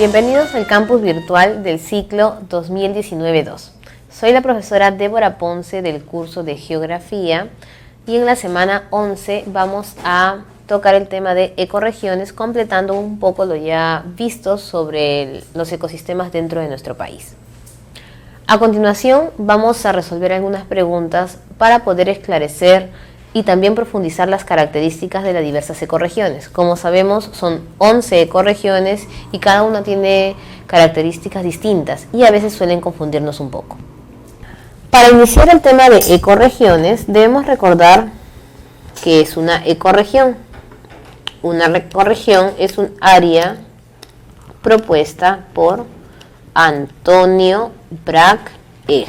Bienvenidos al campus virtual del ciclo 2019-2. Soy la profesora Débora Ponce del curso de Geografía y en la semana 11 vamos a tocar el tema de ecorregiones, completando un poco lo ya visto sobre los ecosistemas dentro de nuestro país. A continuación vamos a resolver algunas preguntas para poder esclarecer y también profundizar las características de las diversas ecorregiones. Como sabemos, son 11 ecorregiones y cada una tiene características distintas y a veces suelen confundirnos un poco. Para iniciar el tema de ecorregiones, debemos recordar que es una ecorregión. Una ecorregión es un área propuesta por Antonio Bragg Egg.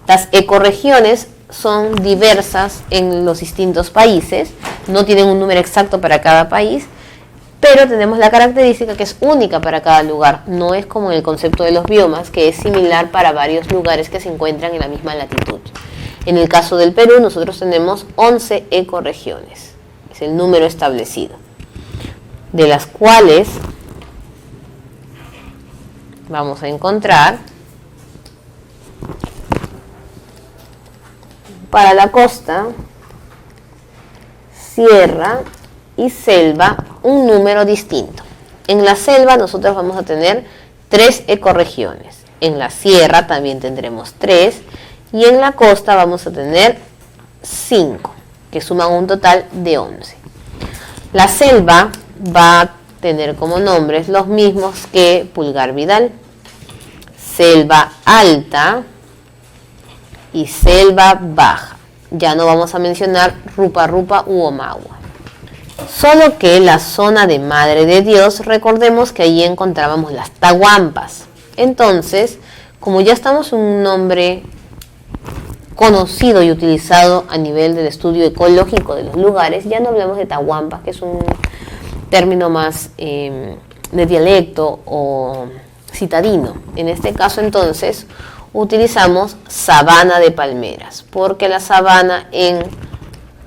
Las ecorregiones son diversas en los distintos países, no tienen un número exacto para cada país, pero tenemos la característica que es única para cada lugar. No es como en el concepto de los biomas, que es similar para varios lugares que se encuentran en la misma latitud. En el caso del Perú, nosotros tenemos 11 ecorregiones, es el número establecido, de las cuales vamos a encontrar para la costa, sierra y selva un número distinto. En la selva nosotros vamos a tener 3 ecorregiones, en la sierra también tendremos 3 y en la costa vamos a tener 5, que suman un total de 11. La selva va a tener como nombres los mismos que Pulgar Vidal: selva alta y selva baja. Ya no vamos a mencionar Rupa Rupa u Omagua. Solo que la zona de Madre de Dios, recordemos que allí encontrábamos las tahuampas. Entonces, como ya estamos en un nombre conocido y utilizado a nivel del estudio ecológico de los lugares, ya no hablamos de tahuampas, que es un término más de dialecto o citadino. En este caso, entonces, utilizamos sabana de palmeras, porque la sabana en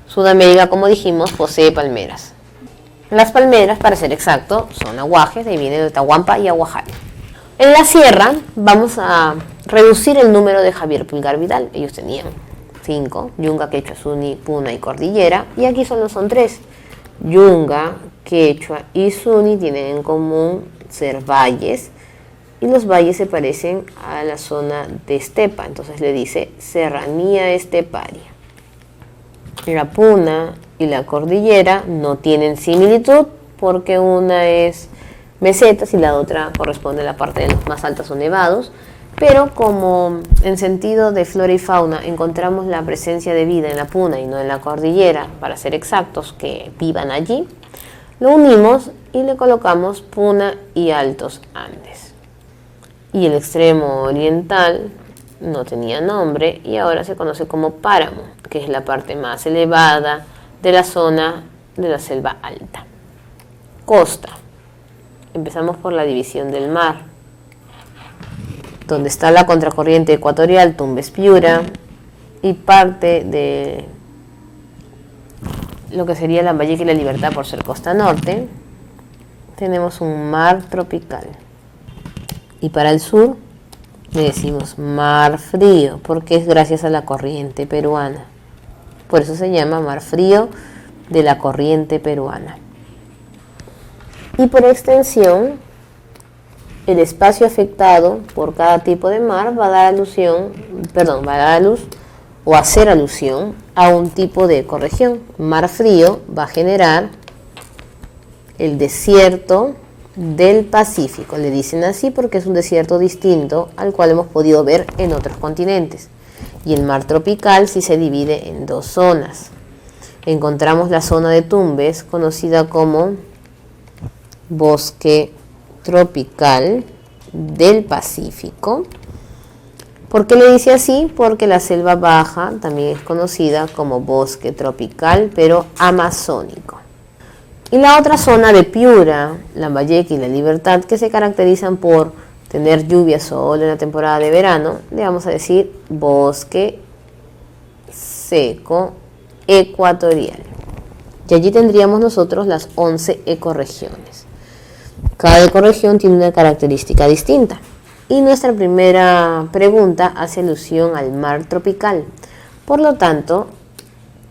Sudamérica, como dijimos, posee palmeras. Las palmeras, para ser exacto, son aguajes, de ahí viene de Tahuampa y Aguajale. En la sierra vamos a reducir el número de Javier Pulgar Vidal. Ellos tenían 5, Yunga, Quechua, Zuni, Puna y Cordillera, y aquí solo son 3. Yunga, Quechua y Zuni tienen en común ser valles, y los valles se parecen a la zona de estepa, entonces le dice serranía esteparia. La Puna y la Cordillera no tienen similitud porque una es mesetas y la otra corresponde a la parte de los más altas o nevados, pero como en sentido de flora y fauna encontramos la presencia de vida en la Puna y no en la Cordillera, para ser exactos, que vivan allí, lo unimos y le colocamos Puna y Altos Andes. Y el extremo oriental no tenía nombre y ahora se conoce como páramo, que es la parte más elevada de la zona de la selva alta. Costa. Empezamos por la división del mar, donde está la contracorriente ecuatorial Tumbes-Piura y parte de lo que sería Lambayeque y La Libertad por ser costa norte. Tenemos un mar tropical. Y para el sur le decimos mar frío, porque es gracias a la corriente peruana. Por eso se llama mar frío de la corriente peruana. Y por extensión, el espacio afectado por cada tipo de mar va a dar luz o hacer alusión a un tipo de ecorregión. Mar frío va a generar el desierto del Pacífico, le dicen así porque es un desierto distinto al cual hemos podido ver en otros continentes. Y el mar tropical sí se divide en 2 zonas. Encontramos la zona de Tumbes, conocida como bosque tropical del Pacífico. ¿Por qué le dice así? Porque la selva baja también es conocida como bosque tropical, pero amazónico. Y la otra zona de Piura, Lambayeque y La Libertad, que se caracterizan por tener lluvia solo en la temporada de verano, le vamos a decir bosque seco ecuatorial. Y allí tendríamos nosotros las 11 ecorregiones. Cada ecorregión tiene una característica distinta. Y nuestra primera pregunta hace alusión al mar tropical. Por lo tanto,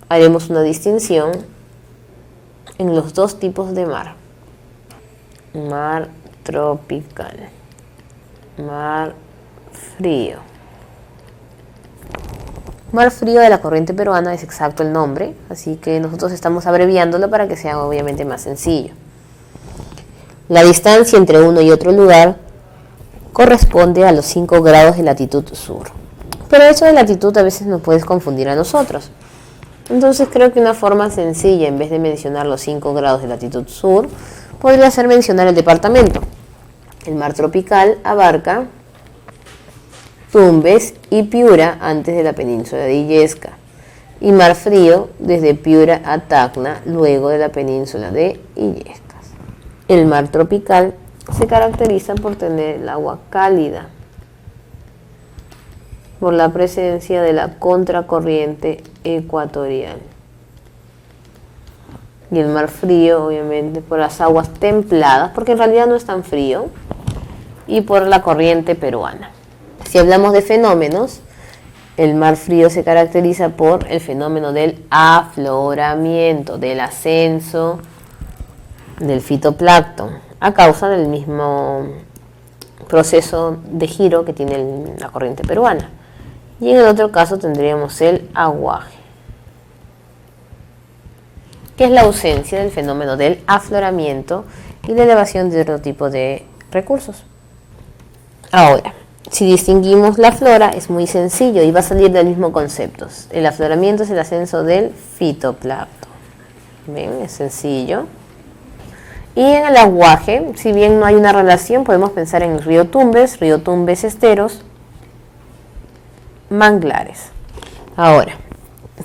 haremos una distinción en los dos tipos de mar. Mar tropical, mar frío. Mar frío de la corriente peruana es exacto el nombre, así que nosotros estamos abreviándolo para que sea obviamente más sencillo. La distancia entre uno y otro lugar corresponde a los 5 grados de latitud sur. Pero eso de latitud a veces nos puede confundir a nosotros. Entonces creo que una forma sencilla, en vez de mencionar los 5 grados de latitud sur, podría ser mencionar el departamento. El mar tropical abarca Tumbes y Piura antes de la península de Illesca, y mar frío desde Piura a Tacna luego de la península de Illescas. El mar tropical se caracteriza por tener el agua cálida, por la presencia de la contracorriente ecuatorial. Y el mar frío, obviamente, por las aguas templadas, porque en realidad no es tan frío, y por la corriente peruana. Si hablamos de fenómenos, el mar frío se caracteriza por el fenómeno del afloramiento, del ascenso del fitoplancton, a causa del mismo proceso de giro que tiene la corriente peruana. Y en el otro caso tendríamos el aguaje, que es la ausencia del fenómeno del afloramiento y la elevación de otro tipo de recursos. Ahora, si distinguimos la flora, es muy sencillo y va a salir del mismo concepto. El afloramiento es el ascenso del fitoplancton. ¿Ven? Es sencillo. Y en el aguaje, si bien no hay una relación, podemos pensar en el río Tumbes esteros, manglares. Ahora,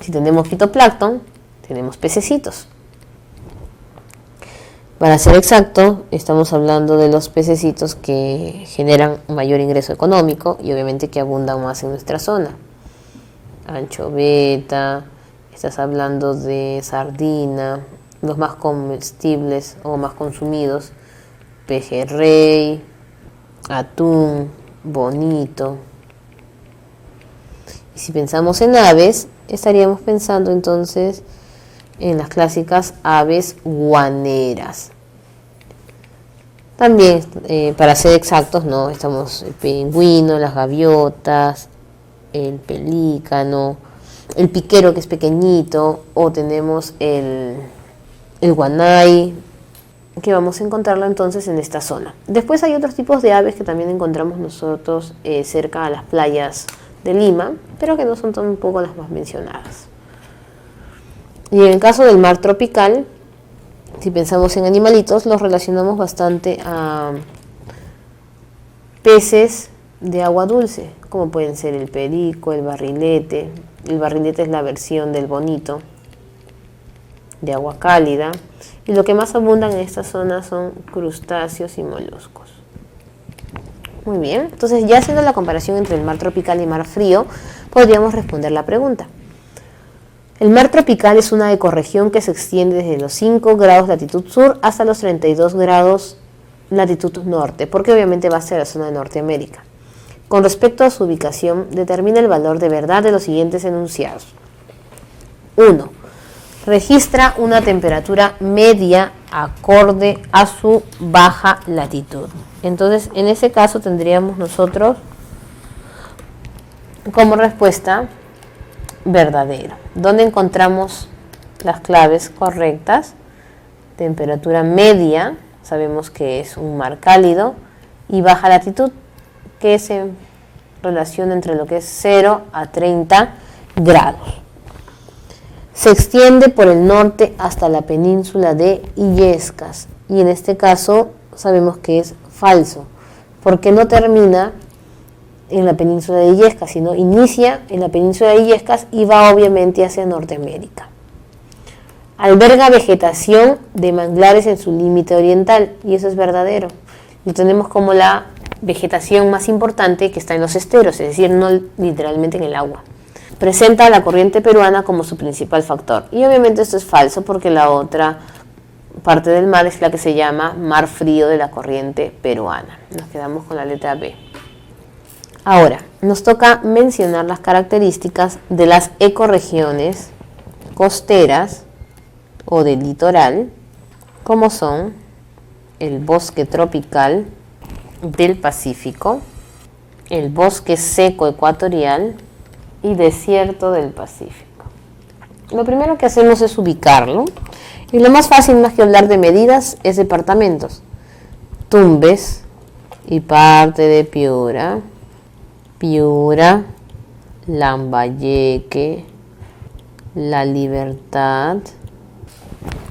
si tenemos fitoplancton, tenemos pececitos. Para ser exacto, estamos hablando de los pececitos que generan un mayor ingreso económico y obviamente que abundan más en nuestra zona. Anchoveta, estás hablando de sardina, los más comestibles o más consumidos, pejerrey, atún, bonito. Y si pensamos en aves, estaríamos pensando entonces en las clásicas aves guaneras. También, para ser exactos, ¿no? Estamos el pingüino, las gaviotas, el pelícano, el piquero que es pequeñito, o tenemos el guanay, que vamos a encontrarlo entonces en esta zona. Después hay otros tipos de aves que también encontramos nosotros cerca a las playas de Lima, pero que no son tampoco las más mencionadas. Y en el caso del mar tropical, si pensamos en animalitos, los relacionamos bastante a peces de agua dulce, como pueden ser el perico, el barrilete. El barrilete es la versión del bonito, de agua cálida. Y lo que más abundan en esta zona son crustáceos y moluscos. Muy bien, entonces ya haciendo la comparación entre el mar tropical y mar frío, podríamos responder la pregunta. El mar tropical es una ecorregión que se extiende desde los 5 grados latitud sur hasta los 32 grados latitud norte, porque obviamente va a ser la zona de Norteamérica. Con respecto a su ubicación, determina el valor de verdad de los siguientes enunciados. 1. Registra una temperatura media acorde a su baja latitud. Entonces, en ese caso tendríamos nosotros como respuesta verdadero. ¿Dónde encontramos las claves correctas? Temperatura media, sabemos que es un mar cálido, y baja latitud, que se relaciona entre lo que es 0 a 30 grados. Se extiende por el norte hasta la península de Illescas, y en este caso sabemos que es falso, porque no termina en la península de Illescas, sino inicia en la península de Illescas y va obviamente hacia Norteamérica. Alberga vegetación de manglares en su límite oriental, y eso es verdadero. Lo tenemos como la vegetación más importante que está en los esteros, es decir, no literalmente en el agua. Presenta a la corriente peruana como su principal factor, y obviamente esto es falso porque la otra parte del mar es la que se llama mar frío de la corriente peruana. Nos quedamos con la letra B. Ahora, nos toca mencionar las características de las ecorregiones costeras o del litoral, como son el bosque tropical del Pacífico, el bosque seco ecuatorial y desierto del Pacífico. Lo primero que hacemos es ubicarlo, y lo más fácil, más que hablar de medidas, es departamentos. Tumbes y parte de Piura, Lambayeque, La Libertad,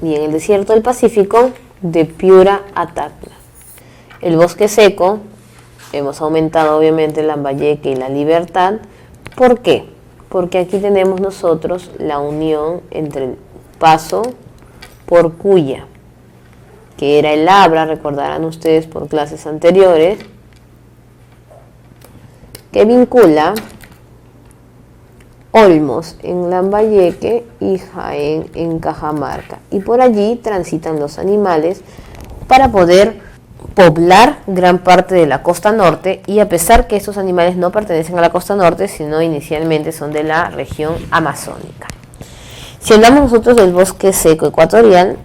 y en el desierto del Pacífico, de Piura a Tacna. El bosque seco, hemos aumentado obviamente Lambayeque y La Libertad. ¿Por qué? Porque aquí tenemos nosotros la unión entre el paso por Cuya, que era el Abra, recordarán ustedes por clases anteriores, que vincula Olmos en Lambayeque y Jaén en Cajamarca. Y por allí transitan los animales para poder poblar gran parte de la costa norte, y a pesar que estos animales no pertenecen a la costa norte, sino inicialmente son de la región amazónica. Si hablamos nosotros del bosque seco ecuatorial,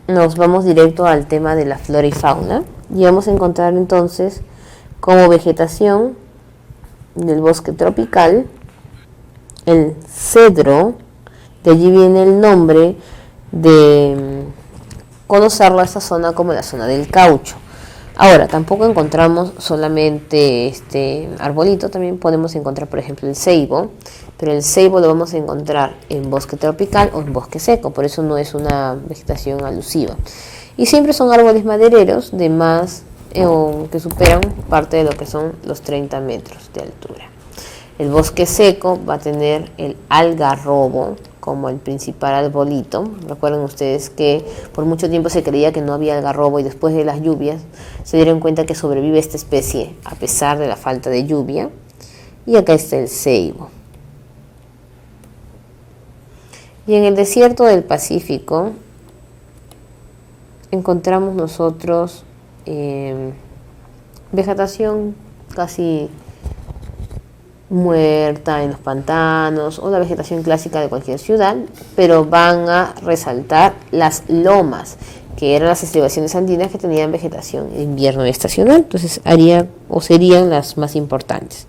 nos vamos directo al tema de la flora y fauna, y vamos a encontrar entonces como vegetación del bosque tropical el cedro, de allí viene el nombre de conocerlo a esta zona como la zona del caucho. Ahora, tampoco encontramos solamente este arbolito, también podemos encontrar, por ejemplo, el ceibo, pero el ceibo lo vamos a encontrar en bosque tropical o en bosque seco, por eso no es una vegetación alusiva. Y siempre son árboles madereros de más que superan parte de lo que son los 30 metros de altura. El bosque seco va a tener el algarrobo como el principal arbolito. Recuerden ustedes que por mucho tiempo se creía que no había algarrobo, y después de las lluvias se dieron cuenta que sobrevive esta especie a pesar de la falta de lluvia. Y acá está el ceibo. Y en el desierto del Pacífico encontramos nosotros vegetación casi muerta en los pantanos o la vegetación clásica de cualquier ciudad, pero van a resaltar las lomas, que eran las estribaciones andinas que tenían vegetación de invierno y estacional. Entonces serían las más importantes.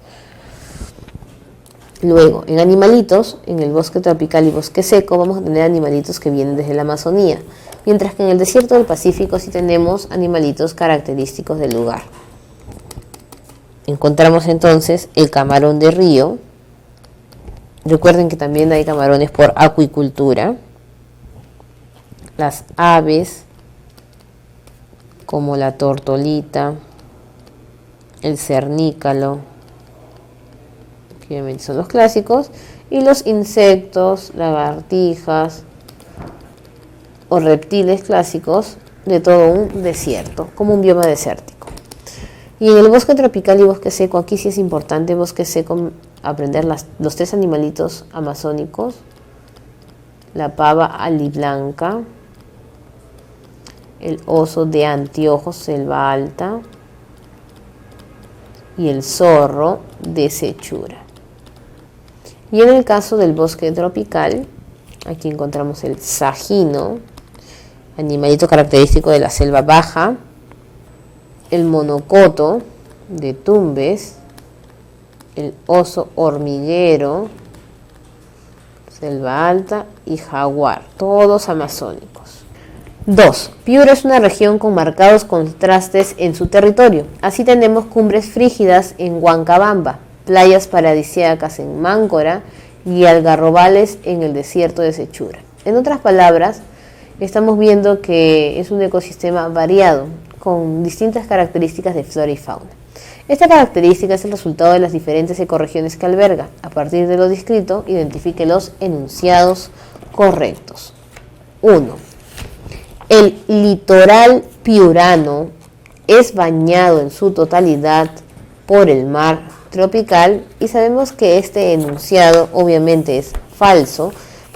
Luego, en animalitos, en el bosque tropical y bosque seco vamos a tener animalitos que vienen desde la Amazonía, mientras que en el desierto del Pacífico sí tenemos animalitos característicos del lugar. Encontramos entonces el camarón de río. Recuerden que también hay camarones por acuicultura. Las aves como la tortolita, el cernícalo, que obviamente son los clásicos, y los insectos, lagartijas o reptiles clásicos de todo un desierto, como un bioma desértico. Y en el bosque tropical y bosque seco, aquí sí es importante, bosque seco, aprender los 3 animalitos amazónicos: la pava aliblanca, el oso de anteojos selva alta y el zorro de Sechura. Y en el caso del bosque tropical, aquí encontramos el sajino, animalito característico de la selva baja, el monocoto de Tumbes, el oso hormiguero, selva alta y jaguar, todos amazónicos. 2. Piura es una región con marcados contrastes en su territorio. Así tenemos cumbres frígidas en Huancabamba, playas paradisíacas en Máncora y algarrobales en el desierto de Sechura. En otras palabras, estamos viendo que es un ecosistema variado, con distintas características de flora y fauna. Esta característica es el resultado de las diferentes ecorregiones que alberga. A partir de lo descrito, identifique los enunciados correctos. 1. El litoral piurano es bañado en su totalidad por el mar tropical, y sabemos que este enunciado obviamente es falso,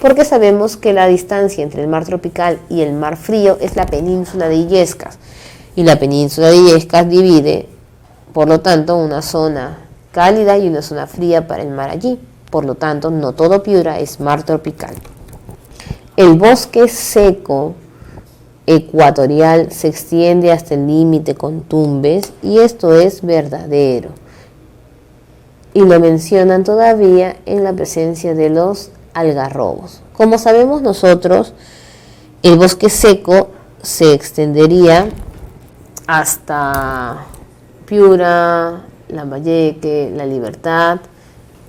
porque sabemos que la distancia entre el mar tropical y el mar frío es la península de Illescas, y la península de Illescas divide, por lo tanto, una zona cálida y una zona fría para el mar allí. Por lo tanto, no todo Piura es mar tropical. El bosque seco ecuatorial se extiende hasta el límite con Tumbes, y esto es verdadero. Y lo mencionan todavía en la presencia de los algarrobos. Como sabemos nosotros, el bosque seco se extendería hasta Piura, Lambayeque, La Libertad,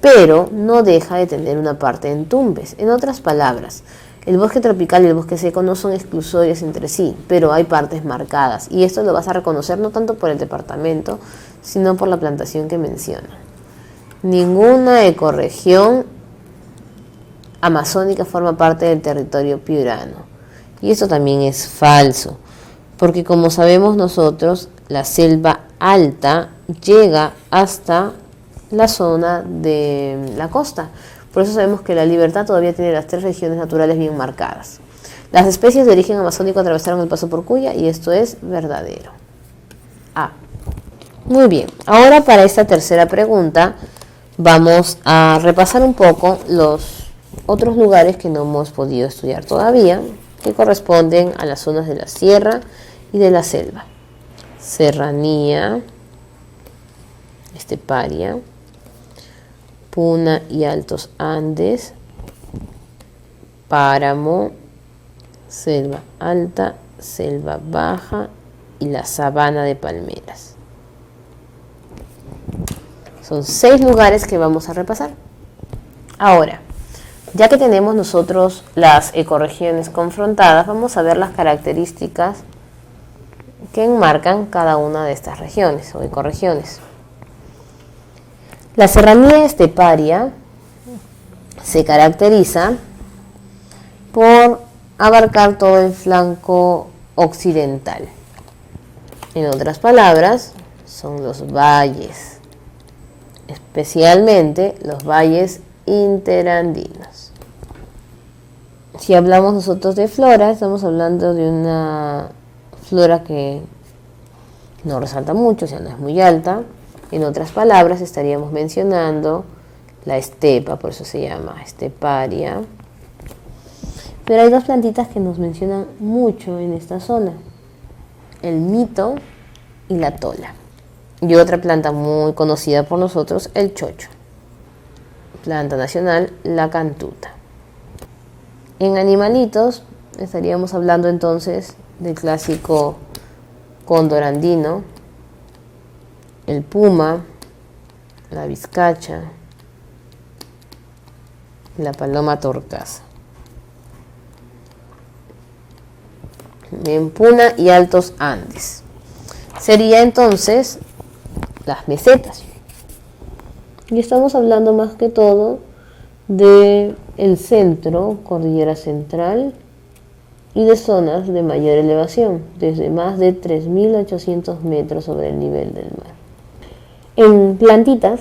pero no deja de tener una parte en Tumbes. En otras palabras, el bosque tropical y el bosque seco no son exclusorios entre sí, pero hay partes marcadas, y esto lo vas a reconocer no tanto por el departamento, sino por la plantación que menciona. Ninguna ecorregión amazónica forma parte del territorio piurano, y esto también es falso, porque como sabemos nosotros, la selva alta llega hasta la zona de la costa. Por eso sabemos que La Libertad todavía tiene las 3 regiones naturales bien marcadas. Las especies de origen amazónico atravesaron el paso por Cuya, y esto es verdadero. Muy bien, ahora para esta tercera pregunta vamos a repasar un poco los otros lugares que no hemos podido estudiar todavía, que corresponden a las zonas de la sierra y de la selva. Serranía, esteparia, Puna y Altos Andes, páramo, selva alta, selva baja y la sabana de palmeras. Son 6 lugares que vamos a repasar. Ahora, ya que tenemos nosotros las ecorregiones confrontadas, vamos a ver las características que enmarcan cada una de estas regiones o ecorregiones. La serranía esteparia se caracteriza por abarcar todo el flanco occidental. En otras palabras, son los valles, especialmente los valles interandinos. Si hablamos nosotros de flora, estamos hablando de una flora que no resalta mucho, o sea, no es muy alta. En otras palabras, estaríamos mencionando la estepa, por eso se llama esteparia. Pero hay 2 plantitas que nos mencionan mucho en esta zona: el mito y la tola. Y otra planta muy conocida por nosotros, el chocho. Planta nacional, la cantuta. En animalitos, estaríamos hablando entonces del clásico cóndor andino, el puma, la vizcacha, la paloma torcaza. En Puna y Altos Andes. Sería entonces las mesetas. Y estamos hablando más que todo de el centro, cordillera central, y de zonas de mayor elevación, desde más de 3.800 metros sobre el nivel del mar. En plantitas,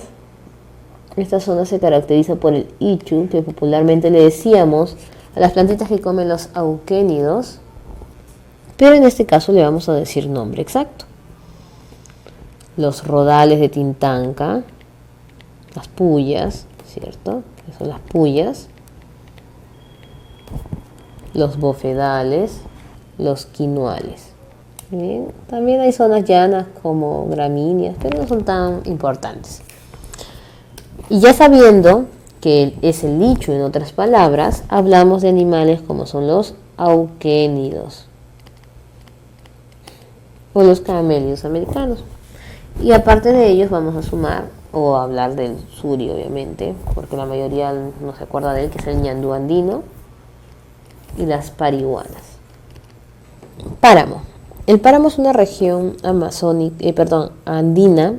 esta zona se caracteriza por el ichu, que popularmente le decíamos a las plantitas que comen los auquénidos, pero en este caso le vamos a decir nombre exacto. Los rodales de tintanca, las puyas, ¿cierto? Que son las puyas, los bofedales, los quinoales. Bien, también hay zonas llanas como gramíneas, pero no son tan importantes. Y ya sabiendo que es el lichu, en otras palabras, hablamos de animales como son los auquénidos o los camélidos americanos. Y aparte de ellos vamos a sumar o a hablar del suri, obviamente, porque la mayoría no se acuerda de él, que es el ñandú andino y las parihuanas. Páramo. El páramo es una región andina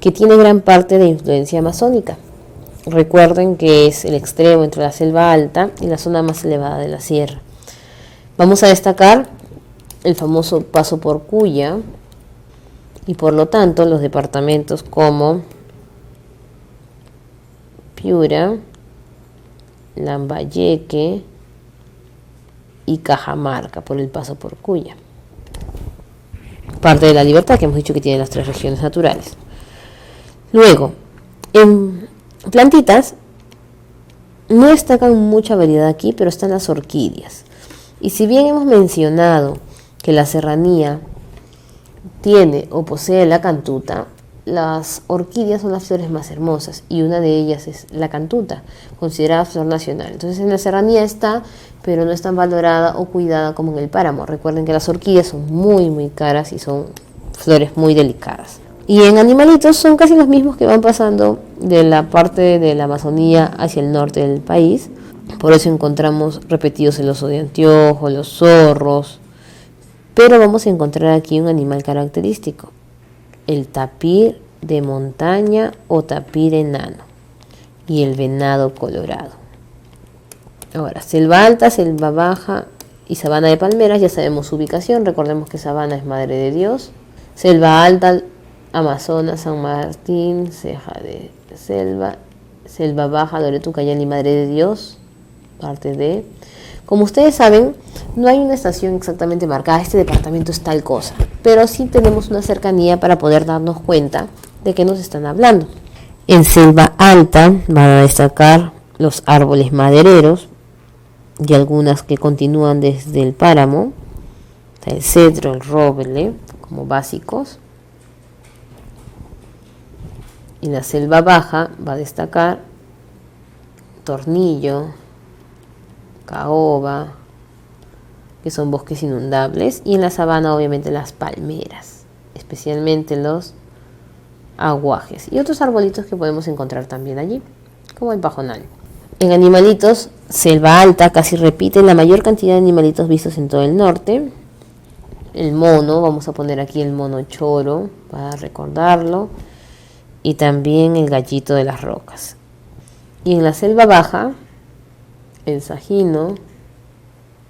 que tiene gran parte de influencia amazónica. Recuerden que es el extremo entre la selva alta y la zona más elevada de la sierra. Vamos a destacar el famoso paso por Cuya y por lo tanto los departamentos como Piura, Lambayeque y Cajamarca, por el paso por Cuya. Parte de la Libertad, que hemos dicho que tiene las 3 regiones naturales. Luego, en plantitas, no destacan mucha variedad aquí, pero están las orquídeas. Y si bien hemos mencionado que la serranía tiene o posee la cantuta, las orquídeas son las flores más hermosas y una de ellas es la cantuta, considerada flor nacional. Entonces en la serranía está, pero no es tan valorada o cuidada como en el páramo. Recuerden que las orquídeas son muy caras y son flores muy delicadas. Y en animalitos son casi los mismos que van pasando de la parte de la Amazonía hacia el norte del país. Por eso encontramos repetidos el oso de anteojo, los zorros. Pero vamos a encontrar aquí un animal característico, el tapir de montaña o tapir enano y el venado colorado. Ahora, selva alta, selva baja y sabana de palmeras, ya sabemos su ubicación. Recordemos que sabana es Madre de Dios. Selva alta, Amazonas, San Martín, Ceja de Selva. Selva baja, Loreto, Ucayali y Madre de Dios, parte de... Como ustedes saben, no hay una estación exactamente marcada, este departamento es tal cosa, pero sí tenemos una cercanía para poder darnos cuenta de qué nos están hablando. En selva alta van a destacar los árboles madereros y algunas que continúan desde el páramo, el cedro, el roble, como básicos. Y la selva baja va a destacar tornillo, caoba, que son bosques inundables, y en la sabana obviamente las palmeras, especialmente los aguajes y otros arbolitos que podemos encontrar también allí, como el pajonal. En animalitos, selva alta casi repite la mayor cantidad de animalitos vistos en todo el norte. El mono, vamos a poner aquí el mono choro para recordarlo, y también el gallito de las rocas. Y en la selva baja, el sajino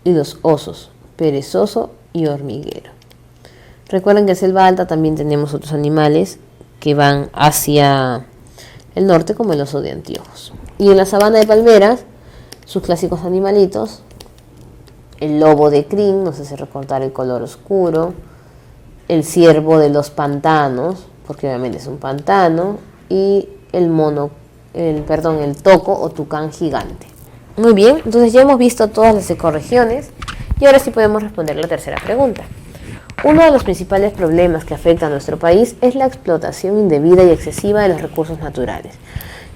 y los osos, perezoso y hormiguero. Recuerden que en selva alta también tenemos otros animales que van hacia el norte, como el oso de anteojos. Y en la sabana de palmeras, sus clásicos animalitos, el lobo de crin, nos hace recordar el color oscuro, el ciervo de los pantanos, porque obviamente es un pantano, y el toco o tucán gigante. Muy bien, entonces ya hemos visto todas las ecorregiones y ahora sí podemos responder la tercera pregunta. Uno de los principales problemas que afecta a nuestro país es la explotación indebida y excesiva de los recursos naturales.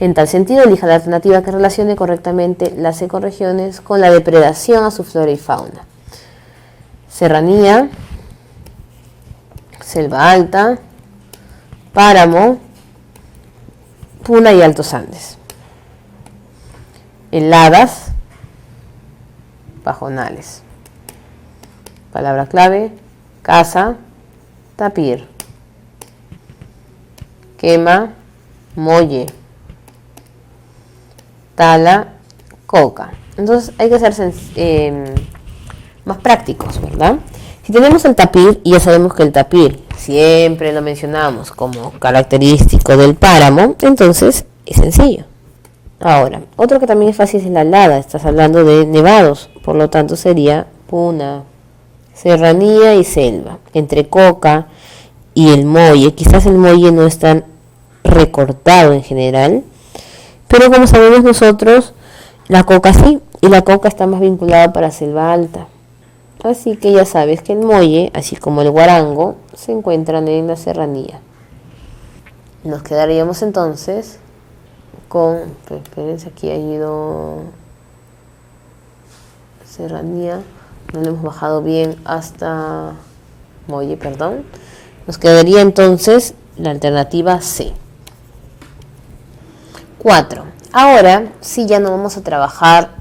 En tal sentido, elija la alternativa que relacione correctamente las ecorregiones con la depredación a su flora y fauna. Serranía, selva alta, páramo, puna y altos Andes. Heladas, pajonales. Palabra clave, casa, tapir. Quema, molle. Tala, coca. Entonces hay que ser más prácticos, ¿verdad? Si tenemos el tapir, y ya sabemos que el tapir siempre lo mencionamos como característico del páramo, entonces es sencillo. Ahora, otro que también es fácil es la helada, estás hablando de nevados, por lo tanto sería puna, serranía y selva. Entre coca y el molle, quizás el molle no es tan recortado en general, pero como sabemos nosotros, la coca sí, y la coca está más vinculada para selva alta. Así que ya sabes que el molle, así como el guarango, se encuentran en la serranía. Nos quedaríamos entonces con, espérense, aquí ha ido serranía, no le hemos bajado bien hasta molle, perdón. Nos quedaría entonces la alternativa C. 4. Ahora sí ya no vamos a trabajar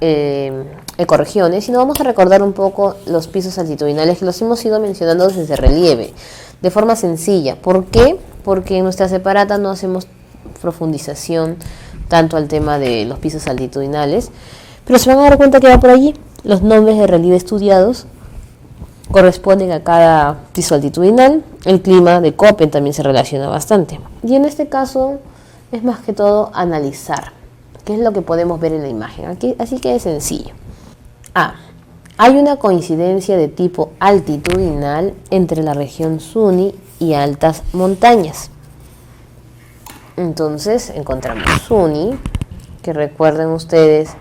ecorregiones, sino vamos a recordar un poco los pisos altitudinales que los hemos ido mencionando desde relieve, de forma sencilla. ¿Por qué? Porque en nuestra separata no hacemos profundización tanto al tema de los pisos altitudinales, pero se van a dar cuenta que va por allí. Los nombres de relieve estudiados corresponden a cada piso altitudinal. El clima de Köppen también se relaciona bastante. Y en este caso es más que todo analizar ¿Qué es lo que podemos ver en la imagen? Aquí, así que es sencillo. A. Hay una coincidencia de tipo altitudinal entre la región Suni y altas montañas. Entonces encontramos Suni, que recuerden ustedes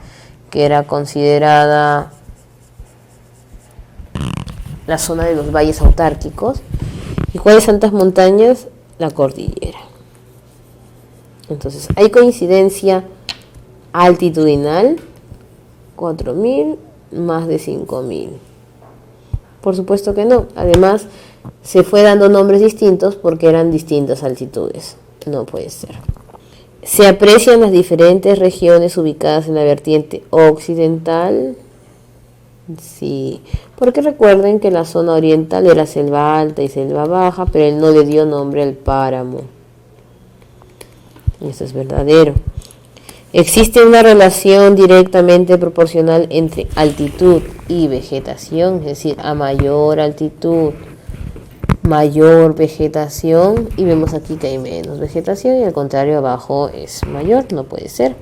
que era considerada la zona de los valles autárquicos. ¿Y cuáles altas montañas? La cordillera. Entonces hay coincidencia altitudinal, 4.000 más de 5.000. Por supuesto que no. Además, se fue dando nombres distintos porque eran distintas altitudes. No puede ser. Se aprecian las diferentes regiones ubicadas en la vertiente occidental. Sí, porque recuerden que la zona oriental era selva alta y selva baja, pero él no le dio nombre al páramo. Eso es verdadero. Existe una relación directamente proporcional entre altitud y vegetación, es decir, a mayor altitud, mayor vegetación, y vemos aquí que hay menos vegetación y al contrario abajo es mayor, no puede ser.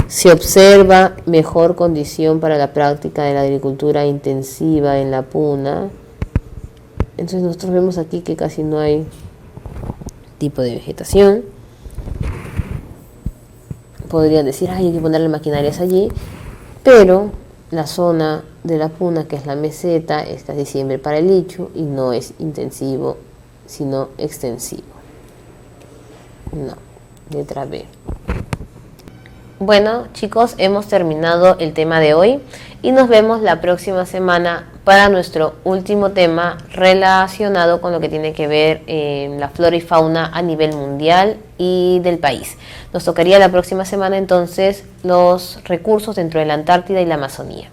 Se observa mejor condición para la práctica de la agricultura intensiva en la puna. Entonces nosotros vemos aquí que casi no hay tipo de vegetación. Podrían decir, ay, hay que ponerle maquinarias allí, pero la zona de la puna, que es la meseta, es casi siempre para el lichu y no es intensivo, sino extensivo. No, letra B. Bueno, chicos, hemos terminado el tema de hoy y nos vemos la próxima semana para nuestro último tema relacionado con lo que tiene que ver la flora y fauna a nivel mundial y del país. Nos tocaría la próxima semana entonces los recursos dentro de la Antártida y la Amazonía.